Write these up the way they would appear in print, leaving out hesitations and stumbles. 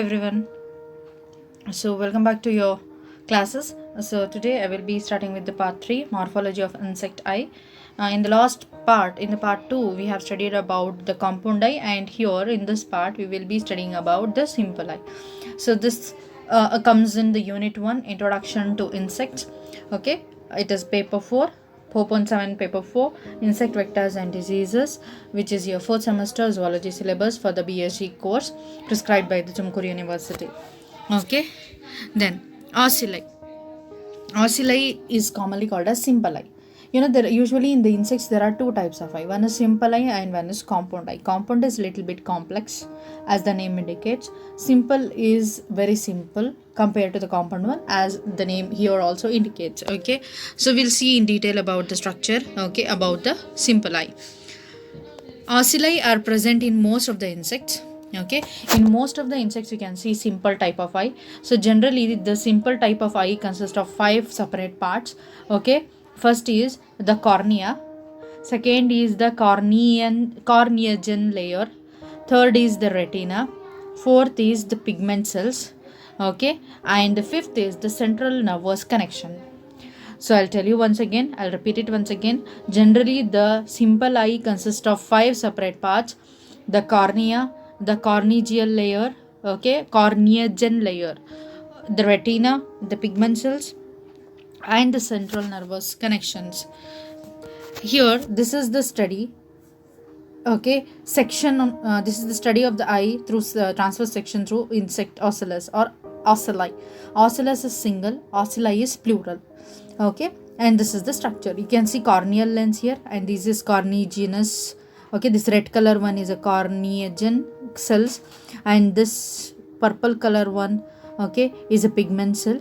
everyone. So welcome back to your classes. So today I will be starting with the part 3, morphology of insect eye. In the last part, in the part 2, we have studied about the compound eye, and here in this part we will be studying about the simple eye. So this comes in the unit 1, introduction to insects. Okay, it is paper 4. 4.7 paper 4, insect vectors and diseases, which is your 4th semester zoology syllabus for the BSc course prescribed by the Tumkur University. Okay, then ocelli. Ocelli is commonly called as simple eye. There usually in the insects there are two types of eye. One is simple eye and one is compound eye. Compound is little bit complex, as the name indicates. Simple is very simple compared to the compound one, as the name here also indicates. Okay, so we'll see in detail about the structure. Okay, about the simple eye. Ocelli are present in most of the insects. Okay, in most of the insects you can see simple type of eye. So generally the simple type of eye consists of 5 separate parts. Okay, first is the cornea, second is the corneogen layer, third is the retina, fourth is the pigment cells. Okay, and the fifth is the central nervous connection. So I'll tell you once again, I'll repeat it once again. Generally, the simple eye consists of 5 separate parts: the cornea, the corneal layer, okay, corneogen layer, the retina, the pigment cells, and the central nervous connections. Here, this is the study. Okay, section on this is the study of the eye through transverse section through insect ocellus or ocelli. Ocellus is single, ocelli is plural. Okay, and this is the structure. You can see corneal lens here, and this is corneogenous. Okay, this red color one is a corneogen cells, and this purple color one, okay, is a pigment cell.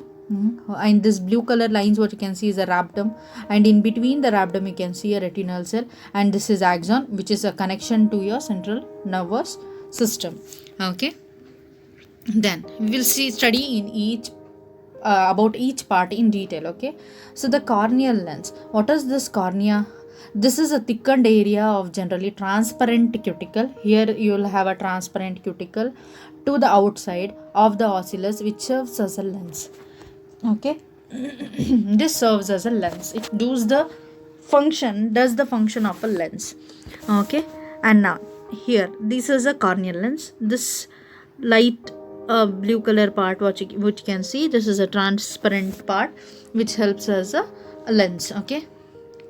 And this blue color lines, what you can see is a rhabdom, and in between the rhabdom you can see a retinal cell, and this is axon, which is a connection to your central nervous system. Okay, then we will study in each about each part in detail. Okay, so the corneal lens, what is this cornea? This is a thickened area of generally transparent cuticle. Here you will have a transparent cuticle to the outside of the ocellus, which serves as a lens. Okay, this serves as a lens. It does the function of a lens. Okay, and now here this is a corneal lens. This light blue color part which you can see, this is a transparent part which helps as a lens. Okay,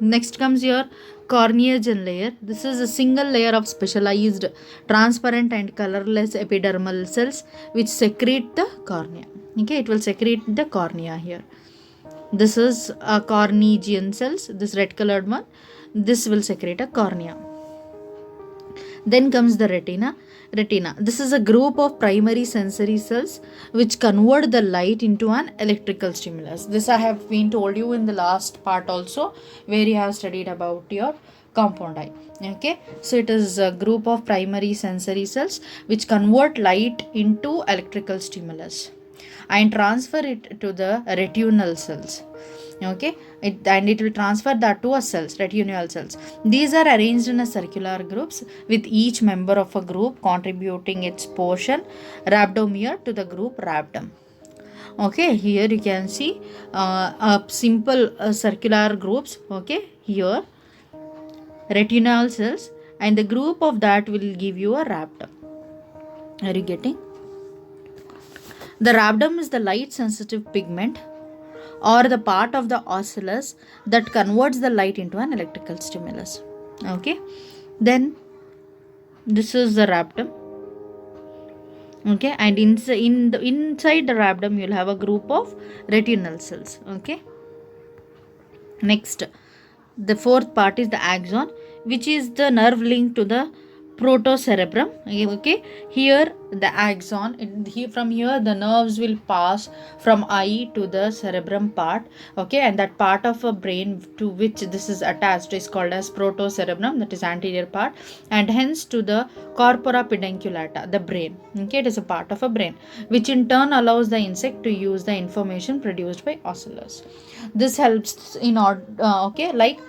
next comes your corneogen layer. This is a single layer of specialized transparent and colorless epidermal cells which secrete the cornea. Okay, it will secrete the cornea here. This is a corneogen cells, this red colored one. This will secrete a cornea. Then comes the retina. This is a group of primary sensory cells which convert the light into an electrical stimulus. This I have been told you in the last part also, where you have studied about your compound eye. Okay, so it is a group of primary sensory cells which convert light into electrical stimulus and transfer it to the retinal cells. Okay, it will transfer that to a retinal cells. These are arranged in a circular groups with each member of a group contributing its portion rhabdomere to the group rhabdom. Okay, here you can see a simple circular groups. Okay, here retinal cells, and the group of that will give you a rhabdom. Are you getting? The rhabdom is the light sensitive pigment or the part of the ocellus that converts the light into an electrical stimulus. Okay, then this is the rhabdom. Okay, and inside the rhabdom you'll have a group of retinal cells. Okay, next, the fourth part is the axon, which is the nerve link to the protocerebrum. Okay, here the axon, from here the nerves will pass from eye to the cerebrum part. Okay, and that part of a brain to which this is attached is called as protocerebrum, that is anterior part, and hence to the corpora pedunculata, the brain. Okay, it is a part of a brain which in turn allows the insect to use the information produced by ocellus. This helps in like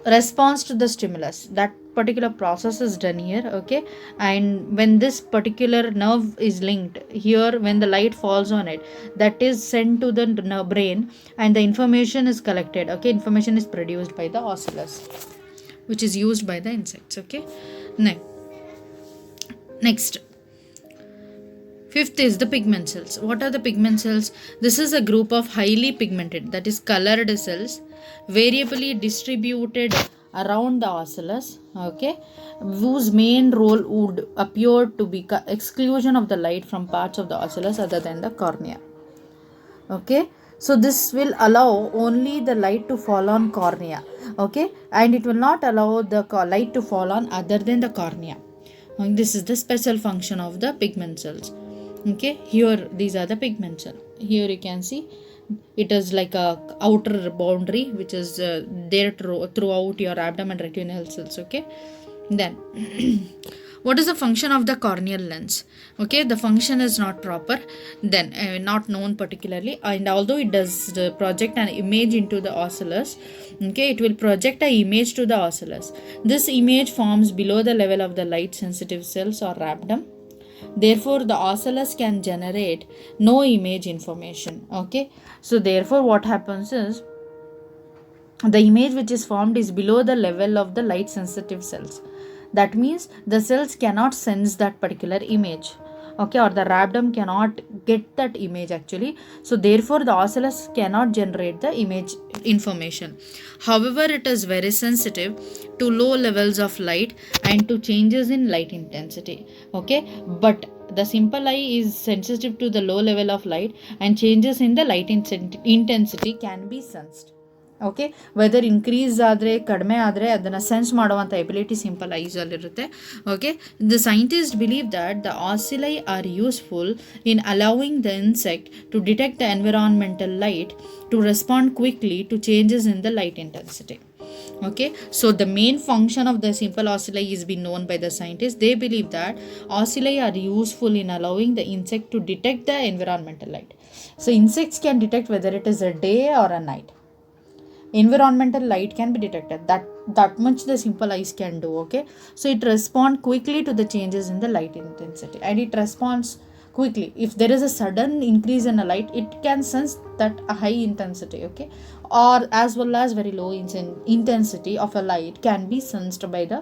response to the stimulus. That particular process is done here, okay, and when this particular nerve is linked here, when the light falls on it, that is sent to the brain, and the information is collected, okay, information is produced by the ocelus, which is used by the insects, okay. Next, fifth is the pigment cells. What are the pigment cells? This is a group of highly pigmented, that is colored cells, variably distributed around the ocelus, okay, whose main role would appear to be exclusion of the light from parts of the ocelus other than the cornea, okay. So this will allow only the light to fall on cornea, okay, and it will not allow the light to fall on other than the cornea. And this is the special function of the pigment cells, okay. Here these are the pigment cell. Here you can see it is like a outer boundary which is there throughout your abdomen retinal cells, okay. Then what is the function of the corneal lens? Okay, the function is not proper, then not known particularly, and although it does project an image into the ocelus, okay, it will project an image to the ocelus. This image forms below the level of the light sensitive cells or rhabdom. Therefore the ocelus can generate no image information, okay. So therefore what happens is, the image which is formed is below the level of the light sensitive cells. That means the cells cannot sense that particular image, okay, or the rhabdom cannot get that image actually. So therefore the ocelus cannot generate the image information. However, it is very sensitive to low levels of light and to changes in light intensity, okay. But the simple eye is sensitive to the low level of light, and changes in the light intensity can be sensed, okay. Weather increase ಆದರೆ ಕಡಿಮೆ ಆದರೆ ಅದನ್ನು sense ಮಾಡುವಂಥ ability simple ಐಸಲ್ಲಿರುತ್ತೆ, okay. The scientist believe that the ocelli are useful in allowing the insect to detect the environmental light to respond quickly to changes in the light intensity. Okay, so the main function of the simple ocelli is been known by the scientists. They believe that ocelli are useful in allowing the insect to detect the environmental light. So insects can detect whether it is a day or a night. Environmental light can be detected, that much the simple eyes can do, okay. So it responds quickly to the changes in the light intensity, and it responds quickly. If there is a sudden increase in a light, it can sense that a high intensity, okay, or as well as very low intensity of a light can be sensed by the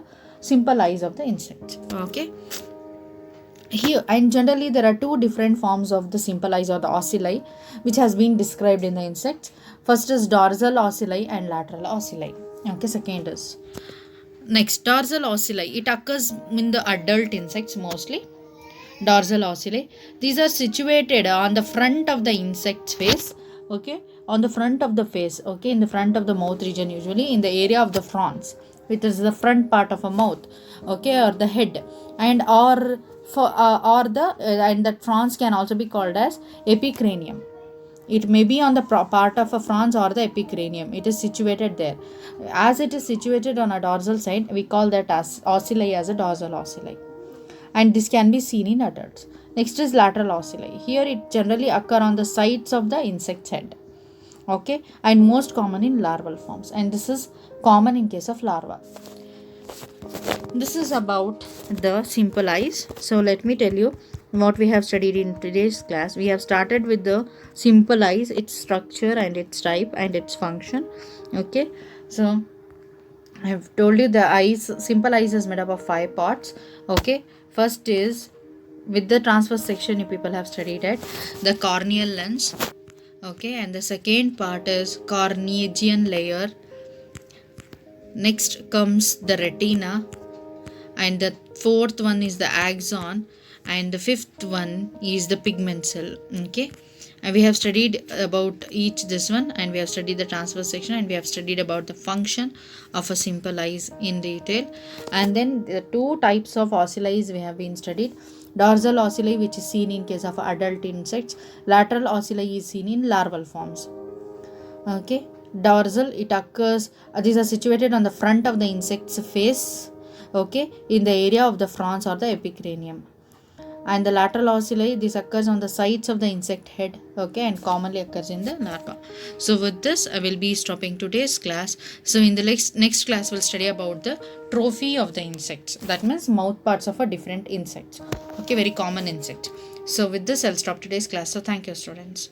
simple eyes of the insect, okay. Here, and generally there are two different forms of the simple eyes or the ocelli which has been described in the insects. First is dorsal ocelli and lateral ocelli, okay. Second is next dorsal ocelli. It occurs in the adult insects mostly. Dorsal ocelli, these are situated on the front of the insect's face, okay, on the front of the face, okay, in the front of the mouth region, usually in the area of the frons, which is the front part of a mouth, okay, or the head, and and that frons can also be called as epicranium. It may be on the part of a frons or the epicranium. It is situated there. As it is situated on a dorsal side, we call that as ocelli as a dorsal ocelli, and this can be seen in adults. Next is lateral ocelli. Here it generally occur on the sides of the insect's head, okay, and most common in larval forms, and this is common in case of larva. This is about the simple eyes. So let me tell you what we have studied in today's class. We have started with the simple eyes, its structure and its type and its function, okay. So I have told you the eyes, simple eyes is made up of 5 parts, okay. First is, with the transverse section you people have studied it, the corneal lens, okay, and the second part is cornegian layer. Next comes the retina, and the fourth one is the axon, and the fifth one is the pigment cell, okay. And we have studied about each this one, and we have studied the transverse section, and we have studied about the function of a simple eyes in detail. And then the two types of ocelli we have been studied. Dorsal ocelli, which is seen in case of adult insects. Lateral ocelli is seen in larval forms, okay. Dorsal, it occurs, these are situated on the front of the insect's face, okay, in the area of the frons or the epicranium. and the lateral ocelli, this occurs on the sides of the insect head, okay, and commonly occurs in the larva. So with this I will be stopping today's class. So in the next class we'll study about the trophy of the insects, that means mouth parts of a different insects, okay, very common insect. So with this I'll stop today's class. So thank you, students.